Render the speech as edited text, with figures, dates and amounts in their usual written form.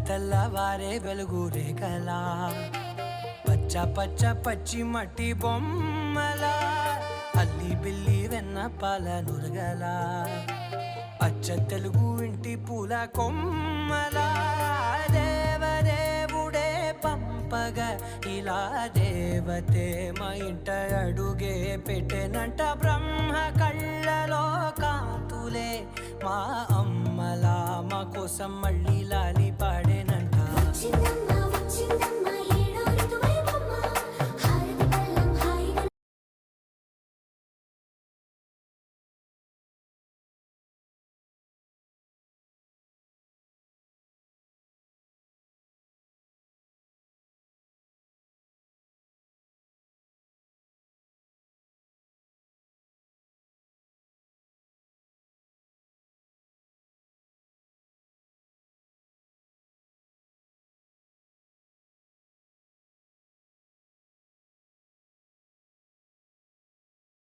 తెల్లవారే వెలుగు రేఖలా పచ్చ పచ్చ పచ్చి మట్టి బొమ్మలా అల్లి బిల్లి వెన్న పాల నురగలా అచ్చ తెలుగు ఇంటి పూల కొమ్మలా దేవదేవుడే పంపగా ఇలా దేవతే మా ఇంట అడుగే పెట్టెనంట బ్రహ్మ కళ్ళలో కాంతులే మా అమ్మలా మా కోసం మళ్ళీ లాలి పాడేనంట.